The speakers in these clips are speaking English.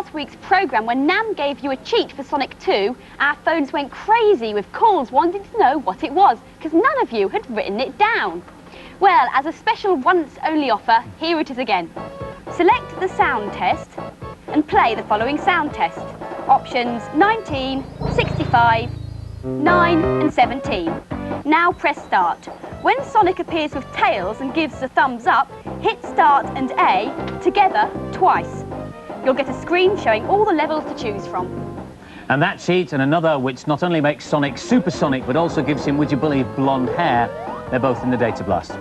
last week's programme when Nam gave you a cheat for Sonic 2, our phones went crazy with calls wanting to know what it was, because none of you had written it down. Well, as a special once-only offer, here it is again. Select the sound test and play the following sound test. Options 19, 65, 9 and 17. Now press start. When Sonic appears with tails and gives a thumbs up, hit start and A together twice. You'll get a screen showing all the levels to choose from. And that cheat and another which not only makes Sonic supersonic but also gives him, would you believe, blonde hair, they're both in the Data Blast.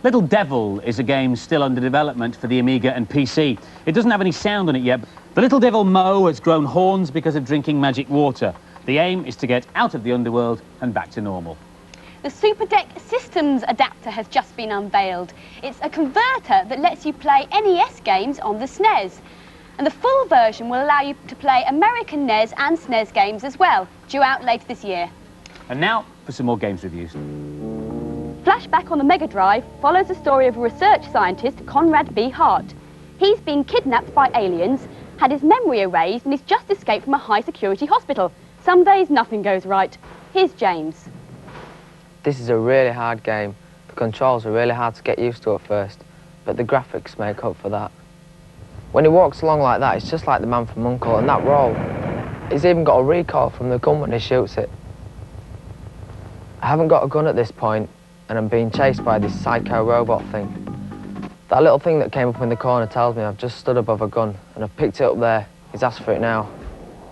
Little Devil is a game still under development for the Amiga and PC. It doesn't have any sound on it yet. The little devil Mo has grown horns because of drinking magic water. The aim is to get out of the underworld and back to normal. The Super Deck Systems adapter has just been unveiled. It's a converter that lets you play NES games on the SNES. And the full version will allow you to play American NES and SNES games as well, due out later this year. And now for some more games reviews. Flashback on the Mega Drive follows the story of a research scientist, Conrad B. Hart. He's been kidnapped by aliens, had his memory erased, and he's just escaped from a high-security hospital. Some days nothing goes right. Here's James. This is a really hard game. The controls are really hard to get used to at first, but the graphics make up for that. When he walks along like that, it's just like the man from U.N.C.L.E. and that roll. He's even got a recoil from the gun when he shoots it. I haven't got a gun at this point, and I'm being chased by this psycho robot thing. That little thing that came up in the corner tells me I've just stood above a gun, and I've picked it up there. He's asked for it now.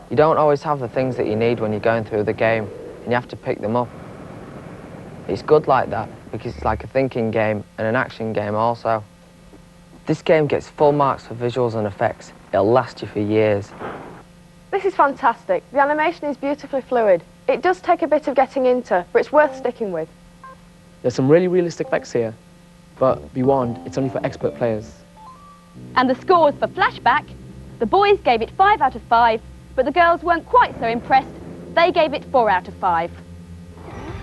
You don't always have the things that you need when you're going through the game, and you have to pick them up. It's good like that, because it's like a thinking game and an action game also. This game gets full marks for visuals and effects. It'll last you for years. This is fantastic. The animation is beautifully fluid. It does take a bit of getting into, but it's worth sticking with. There's some really realistic effects here, but be warned, it's only for expert players. And the scores for Flashback, the boys gave it 5 out of 5, but the girls weren't quite so impressed. They gave it 4 out of 5.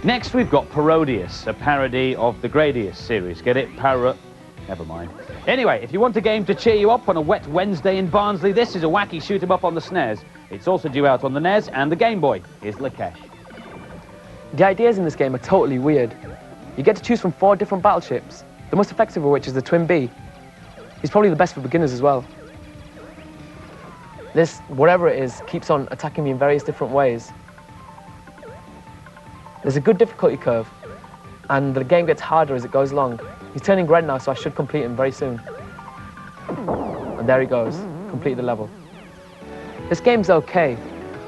Next we've got Parodius, a parody of the Gradius series. Get it? Never mind. Anyway, if you want a game to cheer you up on a wet Wednesday in Barnsley, this is a wacky shoot-em-up on the SNES. It's also due out on the NES and the Game Boy. Here's Lakesh. The ideas in this game are totally weird. You get to choose from 4 different battleships, the most effective of which is the Twin B. He's probably the best for beginners as well. This, whatever it is, keeps on attacking me in various different ways. There's a good difficulty curve, and the game gets harder as it goes along. He's turning red now, so I should complete him very soon. And there he goes, completed the level. This game's okay,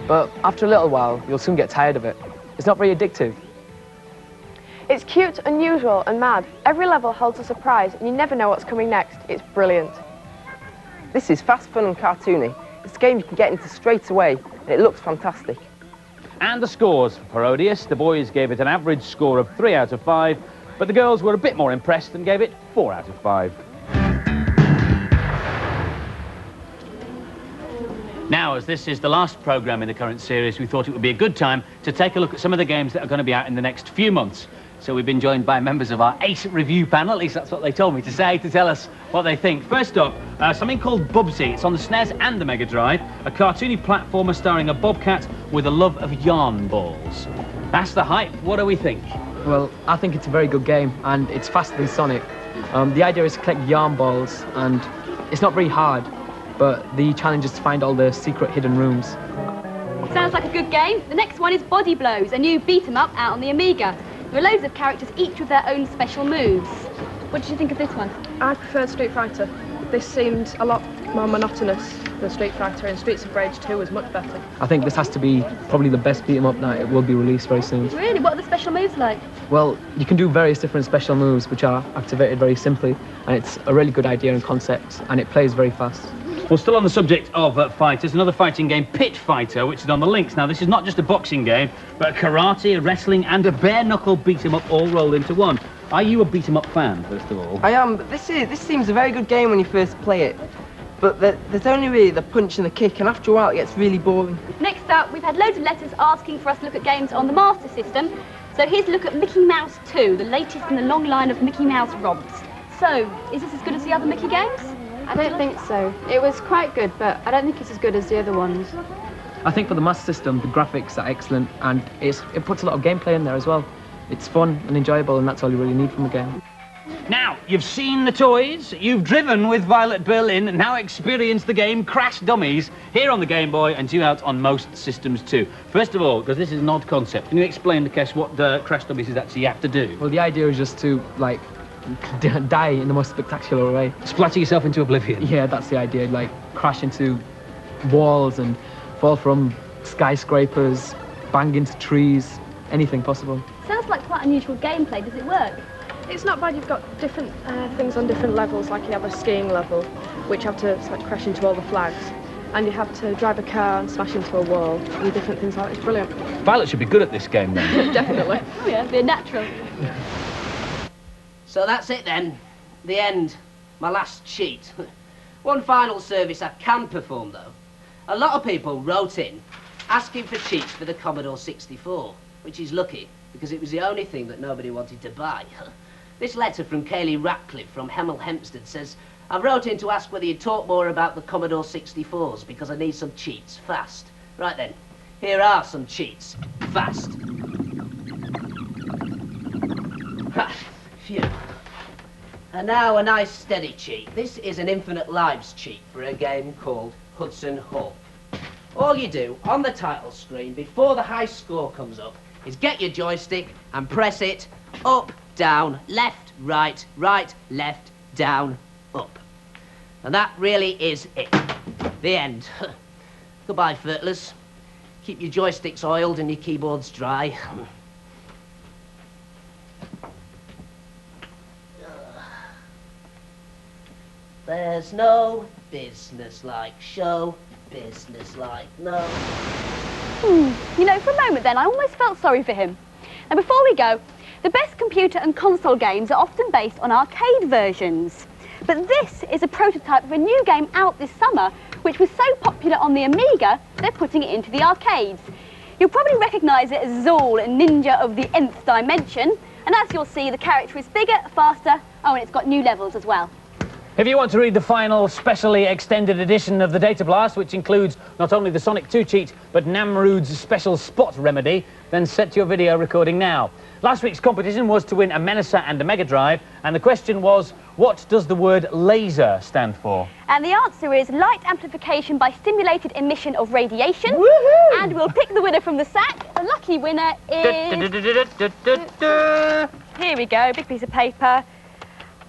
but after a little while, you'll soon get tired of it. It's not very addictive. It's cute, unusual and mad. Every level holds a surprise and you never know what's coming next. It's brilliant. This is fast, fun and cartoony. It's a game you can get into straight away and it looks fantastic. And the scores for Parodius. The boys gave it an average score of 3 out of 5, but the girls were a bit more impressed and gave it 4 out of 5. Now, as this is the last programme in the current series, we thought it would be a good time to take a look at some of the games that are going to be out in the next few months. So we've been joined by members of our 8 review panel, at least that's what they told me to say, to tell us what they think. First up, something called Bubsy. It's on the SNES and the Mega Drive, a cartoony platformer starring a bobcat with a love of yarn balls. That's the hype. What do we think? Well, I think it's a very good game, and it's faster than Sonic. The idea is to collect yarn balls, and it's not very hard, but the challenge is to find all the secret hidden rooms. Sounds like a good game. The next one is Body Blows, a new beat-em-up out on the Amiga. There are loads of characters, each with their own special moves. What did you think of this one? I preferred Street Fighter. This seemed a lot more monotonous than Street Fighter, and Streets of Rage 2 was much better. I think this has to be probably the best beat-em-up that it will be released very soon. Really? What are the special moves like? Well, you can do various different special moves which are activated very simply, and it's a really good idea and concept, and it plays very fast. Well, still on the subject of fighters, another fighting game, Pit Fighter, which is on the links. Now, this is not just a boxing game, but a karate, a wrestling, and a bare-knuckle beat-em-up all rolled into one. Are you a beat-em-up fan, first of all? I am, but this seems a very good game when you first play it. But there's only really the punch and the kick, and after a while it gets really boring. Next up, we've had loads of letters asking for us to look at games on the Master System. So here's a look at Mickey Mouse 2, the latest in the long line of Mickey Mouse romps. So, is this as good as the other Mickey games? I don't think so. It was quite good, but I don't think it's as good as the other ones. I think for the Master System, the graphics are excellent, and it puts a lot of gameplay in there as well. It's fun and enjoyable, and that's all you really need from a game. Now, you've seen the toys, you've driven with Violet Berlin, and now experienced the game Crash Dummies here on the Game Boy and due out on most systems too. First of all, because this is an odd concept, can you explain to Kesh what Crash Dummies is actually you have to do? Well, the idea is just to, like, die in the most spectacular way. Splatter yourself into oblivion? Yeah, that's the idea, like, crash into walls and fall from skyscrapers, bang into trees, anything possible. Sounds like quite unusual gameplay. Does it work? It's not bad. You've got different things on different levels, like you have a skiing level, which you have to crash into all the flags, and you have to drive a car and smash into a wall, and different things like that. It's brilliant. Violet should be good at this game then. Definitely. Oh yeah, be a natural. So that's it then. The end. My last cheat. One final service I can perform though. A lot of people wrote in asking for cheats for the Commodore 64, which is lucky because it was the only thing that nobody wanted to buy. This letter from Kaylee Ratcliffe from Hemel Hempstead says, I wrote in to ask whether you'd talk more about the Commodore 64s because I need some cheats, fast. Right then, here are some cheats, fast. Phew. And now a nice steady cheat. This is an infinite lives cheat for a game called Hudson Hawk. All you do on the title screen before the high score comes up is get your joystick and press it up, down, left, right, right, left, down, up. And that really is it. The end. Goodbye, Furtlers. Keep your joysticks oiled and your keyboards dry. There's no business like show, business like no. You know, for a moment then, I almost felt sorry for him. Now, before we go, the best computer and console games are often based on arcade versions. But this is a prototype of a new game out this summer, which was so popular on the Amiga, they're putting it into the arcades. You'll probably recognise it as Zool, Ninja of the Nth Dimension. And as you'll see, the character is bigger, faster, and it's got new levels as well. If you want to read the final specially extended edition of the Data Blast, which includes not only the Sonic 2 cheat, but Namrood's special spot remedy, then set your video recording now. Last week's competition was to win a Menacer and a Mega Drive, and the question was, what does the word laser stand for? And the answer is light amplification by stimulated emission of radiation. Woohoo! And we'll pick the winner from the sack. The lucky winner is... Here we go, big piece of paper.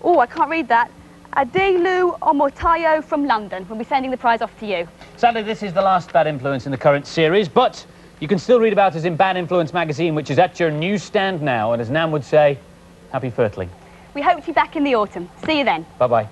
Oh, I can't read that. Adelu Omotayo from London. We'll be sending the prize off to you. Sadly, this is the last Bad Influence in the current series, but you can still read about us in Bad Influence magazine, which is at your newsstand now, and as Nam would say, happy Furtling. We hope to be back in the autumn. See you then. Bye-bye.